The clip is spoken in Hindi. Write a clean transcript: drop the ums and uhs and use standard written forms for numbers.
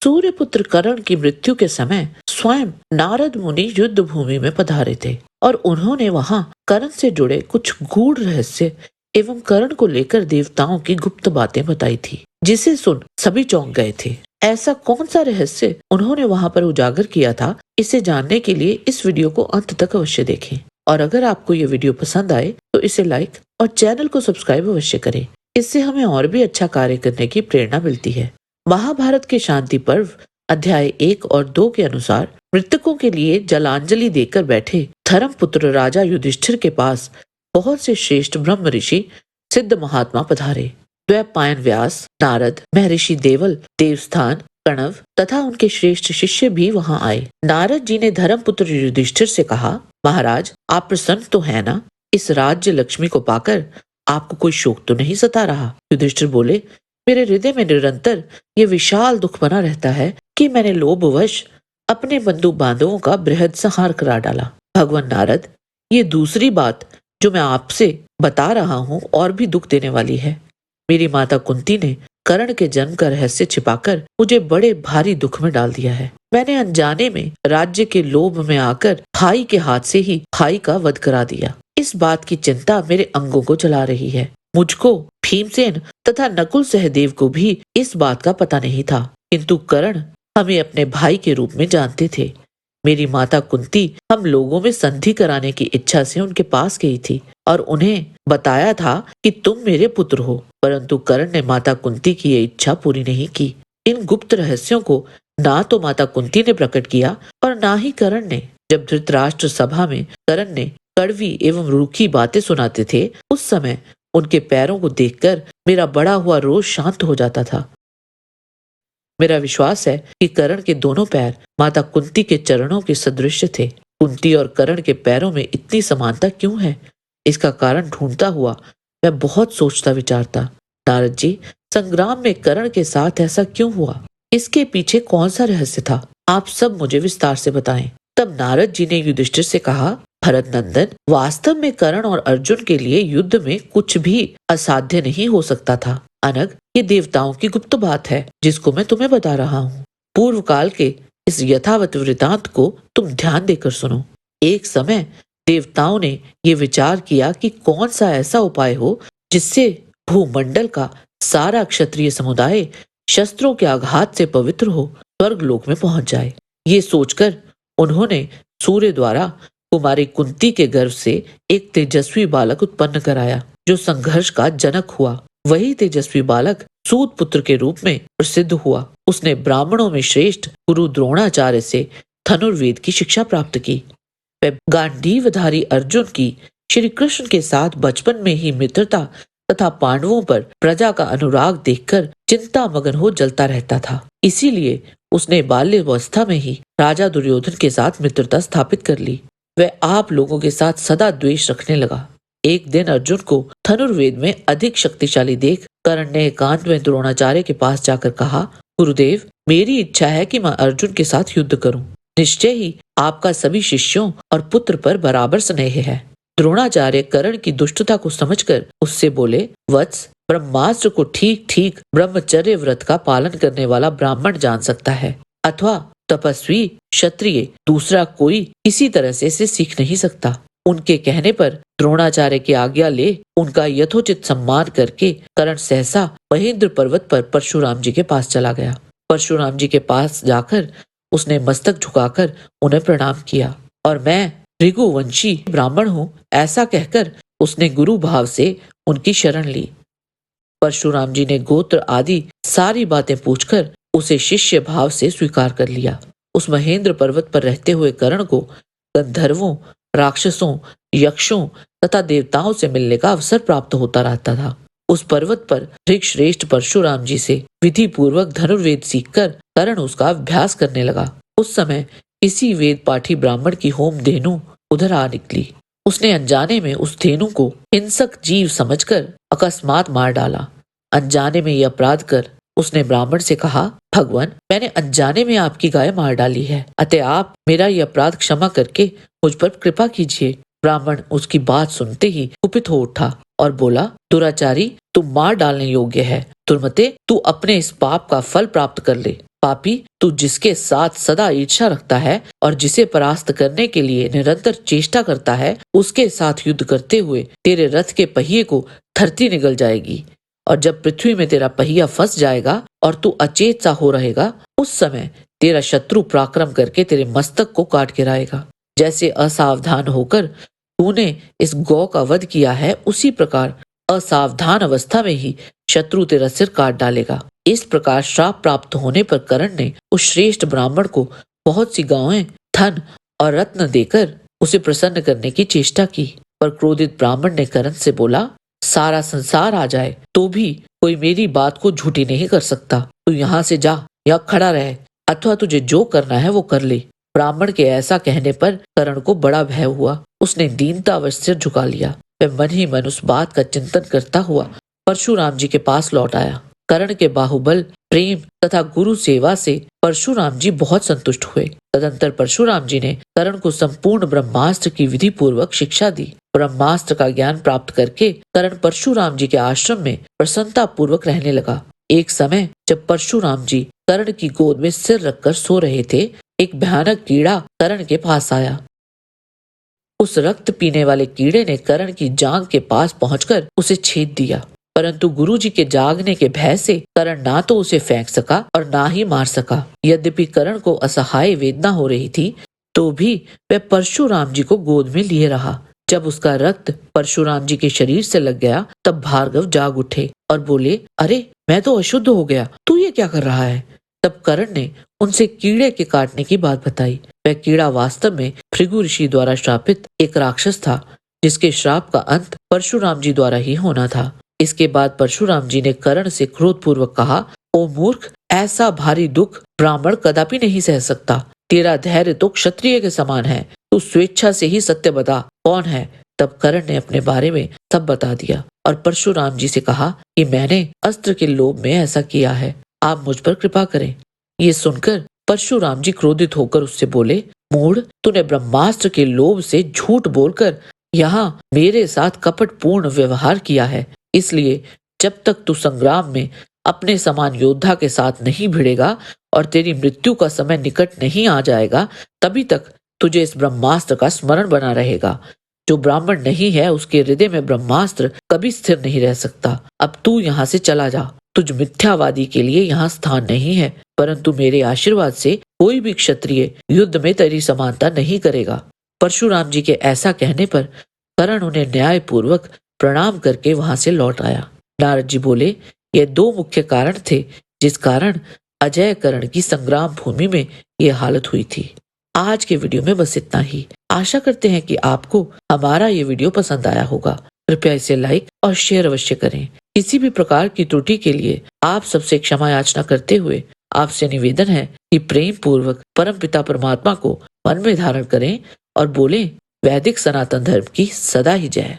सूर्यपुत्र कर्ण की मृत्यु के समय स्वयं नारद मुनि युद्ध भूमि में पधारे थे और उन्होंने वहां कर्ण से जुड़े कुछ गूढ़ रहस्य एवं कर्ण को लेकर देवताओं की गुप्त बातें बताई थी, जिसे सुन सभी चौंक गए थे। ऐसा कौन सा रहस्य उन्होंने वहां पर उजागर किया था, इसे जानने के लिए इस वीडियो को अंत तक अवश्य देखें। और अगर आपको ये वीडियो पसंद आए तो इसे लाइक और चैनल को सब्सक्राइब अवश्य करें। इससे हमें और भी अच्छा कार्य करने की प्रेरणा मिलती है। महाभारत के शांति पर्व अध्याय 1 और 2 के अनुसार मृतकों के लिए जलांजलि देकर बैठे धर्मपुत्र राजा युधिष्ठिर के पास बहुत से श्रेष्ठ ब्रह्म ऋषि सिद्ध महात्मा पधारे। द्वैपायन व्यास, नारद, महर्षि देवल, देवस्थान, प्रणव तथा उनके श्रेष्ठ शिष्य भी वहां आए। नारद जी ने धर्मपुत्र युधिष्ठिर से कहा, महाराज आप प्रसन्न तो है ना? इस राज्य लक्ष्मी को पाकर आपको कोई शोक तो नहीं सता रहा? युधिष्ठिर बोले, मेरे हृदय में निरंतर ये विशाल दुख बना रहता है कि मैंने लोभवश अपने बंधु बांधवों का बृहद संहार करा डाला। भगवान नारद, ये दूसरी बात जो मैं आपसे बता रहा हूँ और भी दुख देने वाली है। मेरी माता कुंती ने कर्ण के जन्म का रहस्य छिपाकर मुझे बड़े भारी दुख में डाल दिया है। मैंने अनजाने में राज्य के लोभ में आकर भाई के हाथ से ही भाई का वध करा दिया। इस बात की चिंता मेरे अंगों को जला रही है। मुझको, भीमसेन तथा नकुल सहदेव को भी इस बात का पता नहीं था, किंतु कर्ण हमें अपने भाई के रूप में जानते थे। मेरी माता कुंती हम लोगों में संधि कराने की इच्छा से उनके पास गई थी और उन्हें बताया था कि तुम मेरे पुत्र हो, परंतु कर्ण ने माता कुंती की ये इच्छा पूरी नहीं की। इन गुप्त रहस्यों को ना तो माता कुंती ने प्रकट किया और ना ही कर्ण ने। जब धृतराष्ट्र सभा में कर्ण ने कड़वी एवं रूखी बातें सुनाते थे, उस समय उनके पैरों को देखकर मेरा बड़ा हुआ रोष शांत हो जाता था। मेरा विश्वास है कि कर्ण के दोनों पैर माता कुंती के चरणों के सदृश थे। कुंती और कर्ण के पैरों में इतनी समानता क्यों है? इसका कारण ढूंढता हुआ मैं बहुत सोचता विचारता। नारद जी, संग्राम में कर्ण के साथ ऐसा क्यों हुआ? इसके पीछे कौन सा रहस्य था? आप सब मुझे विस्तार से बताएं। तब नारद जी ने युधिष्ठिर से कहा, भरत नंदन, वास्तव में कर्ण और अर्जुन के लिए युद्ध में कुछ भी असाध्य नहीं हो सकता था। अनग, ये देवताओं की गुप्त बात है जिसको मैं तुम्हें बता रहा हूँ। पूर्व काल के इस यथावत वृतांत को तुम ध्यान देकर सुनो। एक समय देवताओं ने ये विचार किया कि कौन सा ऐसा उपाय हो जिससे भूमंडल का सारा क्षत्रिय समुदाय शस्त्रों के आघात से पवित्र हो स्वर्ग लोक में पहुंच जाए। ये सोचकर उन्होंने सूर्य द्वारा कुमारी कुंती के गर्भ से एक तेजस्वी बालक उत्पन्न कराया जो संघर्ष का जनक हुआ। वही तेजस्वी बालक सूत पुत्र के रूप में प्रसिद्ध हुआ। उसने ब्राह्मणों में श्रेष्ठ गुरु द्रोणाचार्य से धनुर्वेद की शिक्षा प्राप्त की। वह गांडीवधारी अर्जुन की श्री कृष्ण के साथ बचपन में ही मित्रता तथा पांडवों पर प्रजा का अनुराग देखकर चिंता मगन हो जलता रहता था। इसीलिए उसने बाल्यावस्था में ही राजा दुर्योधन के साथ मित्रता स्थापित कर ली। वह आप लोगों के साथ सदा द्वेष रखने लगा। एक दिन अर्जुन को धनुर्वेद में अधिक शक्तिशाली देख कर्ण ने एकांत में द्रोणाचार्य के पास जाकर कहा, गुरुदेव, मेरी इच्छा है कि मैं अर्जुन के साथ युद्ध करूं। निश्चय ही आपका सभी शिष्यों और पुत्र पर बराबर स्नेह है। द्रोणाचार्य कर्ण की दुष्टता को समझकर उससे बोले, वत्स, ब्रह्मास्त्र को ठीक ठीक ब्रह्मचर्य व्रत का पालन करने वाला ब्राह्मण जान सकता है, अथवा तपस्वी क्षत्रिय दूसरा कोई किसी तरह से इसे सीख नहीं सकता। उनके कहने पर द्रोणाचार्य की आज्ञा ले उनका यथोचित सम्मान करके कर्ण सहसा महेंद्र पर्वत पर परशुराम जी के पास चला गया। परशुराम जी के पास जाकर उसने मस्तक झुकाकर उन्हें प्रणाम किया और मैं भृगुवंशी ब्राह्मण हूँ ऐसा कहकर उसने गुरु भाव से उनकी शरण ली। परशुराम जी ने गोत्र आदि सारी बातें पूछकर उसे शिष्य भाव से स्वीकार कर लिया। उस महेंद्र पर्वत पर रहते हुए कर्ण को गंधर्वों, राक्षसों, यक्षों तथा देवताओं से मिलने का अवसर प्राप्त होता रहता था। उस पर्वत पर ऋग श्रेष्ठ परशुराम जी से विधि पूर्वक धनुर्वेद सीखकर कर्ण उसका अभ्यास करने लगा। उस समय किसी वेद पाठी ब्राह्मण की होम धेनु उधर आ निकली। उसने अनजाने में उस धेनु को हिंसक जीव समझकर अकस्मात मार डाला। अनजाने में यह अपराध कर उसने ब्राह्मण से कहा, भगवान, मैंने अनजाने में आपकी गाय मार डाली है, अतः आप मेरा यह अपराध क्षमा करके मुझ पर कृपा कीजिए। ब्राह्मण उसकी बात सुनते ही कुपित हो उठा और बोला, दुराचारी, तू मार डालने योग्य है। दुर्मते, तू अपने इस पाप का फल प्राप्त कर ले। पापी, तू जिसके साथ सदा ईर्ष्या रखता है और जिसे परास्त करने के लिए निरंतर चेष्टा करता है, उसके साथ युद्ध करते हुए तेरे रथ के पहिए को धरती निगल जाएगी। और जब पृथ्वी में तेरा पहिया फंस जाएगा और तू अचेत सा हो रहेगा, उस समय तेरा शत्रु पराक्रम करके तेरे मस्तक को काट गिराएगा। जैसे असावधान होकर तूने इस गौ का वध किया है, उसी प्रकार असावधान अवस्था में ही शत्रु तेरा सिर काट डालेगा। इस प्रकार श्राप प्राप्त होने पर कर्ण ने उस श्रेष्ठ ब्राह्मण को बहुत सी गायें, धन और रत्न देकर उसे प्रसन्न करने की चेष्टा की। पर क्रोधित ब्राह्मण ने कर्ण से बोला, सारा संसार आ जाए तो भी कोई मेरी बात को झूठी नहीं कर सकता। तू यहाँ से जा या खड़ा रह, अथवा तुझे जो करना है वो कर ले। ब्राह्मण के ऐसा कहने पर कर्ण को बड़ा भय हुआ। उसने दीनतावश सिर झुका लिया। वह मन ही मन उस बात का चिंतन करता हुआ परशुराम जी के पास लौट आया। कर्ण के बाहुबल, प्रेम तथा गुरु सेवा से परशुराम जी बहुत संतुष्ट हुए। तदंतर परशुराम जी ने कर्ण को संपूर्ण ब्रह्मास्त्र की विधि पूर्वक शिक्षा दी। ब्रह्मास्त्र का ज्ञान प्राप्त करके कर्ण परशुराम जी के आश्रम में प्रसन्नता पूर्वक रहने लगा। एक समय जब परशुराम जी कर्ण की गोद में सिर रखकर सो रहे थे, एक भयानक कीड़ा कर्ण के पास आया। उस रक्त पीने वाले कीड़े ने कर्ण की जांघ के पास पहुंचकर उसे छेद दिया, परंतु गुरुजी के जागने के भय से कर्ण ना तो उसे फेंक सका और ना ही मार सका। यद्यपि कर्ण को असहाय वेदना हो रही थी, तो भी वह परशुराम जी को गोद में लिए रहा। जब उसका रक्त परशुराम जी के शरीर से लग गया, तब भार्गव जाग उठे और बोले, अरे मैं तो अशुद्ध हो गया, तू ये क्या कर रहा है? तब कर्ण ने उनसे कीड़े के काटने की बात बताई। वह कीड़ा वास्तव में भृगु ऋषि द्वारा श्रापित एक राक्षस था, जिसके श्राप का अंत परशुराम जी द्वारा ही होना था। इसके बाद परशुराम जी ने कर्ण से क्रोधपूर्वक कहा, ओ मूर्ख, ऐसा भारी दुख ब्राह्मण कदापि नहीं सह सकता। तेरा धैर्य तो क्षत्रिय के समान है। तू स्वेच्छा से ही सत्य बता, कौन है? तब कर्ण ने अपने बारे में सब बता दिया और परशुराम जी से कहा कि मैंने अस्त्र के लोभ में ऐसा किया है, आप मुझ पर कृपा करें। ये सुनकर परशुराम जी क्रोधित होकर उससे बोले, मूढ़, तूने ब्रह्मास्त्र के लोभ से झूठ बोलकर यहाँ मेरे साथ कपटपूर्ण व्यवहार किया है। इसलिए जब तक तू संग्राम में अपने समान योद्धा के साथ नहीं भिड़ेगा और तेरी मृत्यु का समय निकट नहीं आ जाएगा, तभी तक तुझे इस ब्रह्मास्त्र का स्मरण बना रहेगा। जो ब्राह्मण नहीं है, उसके हृदय में ब्रह्मास्त्र कभी स्थिर नहीं रह सकता। अब तू यहाँ से चला जा। तुझ मिथ्यावादी के लिए यहाँ स्थान नहीं है, परंतु मेरे आशीर्वाद से कोई भी क्षत्रिय युद्ध में तेरी समानता नहीं करेगा। परशुराम जी के ऐसा कहने पर कर्ण उन्हें न्याय पूर्वक प्रणाम करके वहां से लौट आया। नारद जी बोले, ये दो मुख्य कारण थे जिस कारण अजय कर्ण की संग्राम भूमि में ये हालत हुई थी। आज के वीडियो में बस इतना ही। आशा करते हैं कि आपको हमारा ये वीडियो पसंद आया होगा। कृपया इसे लाइक और शेयर अवश्य करें। किसी भी प्रकार की त्रुटि के लिए आप सबसे क्षमा याचना करते हुए आपसे निवेदन है कि प्रेम पूर्वक परम पिता परमात्मा को मन में धारण करें और बोलें, वैदिक सनातन धर्म की सदा ही जय।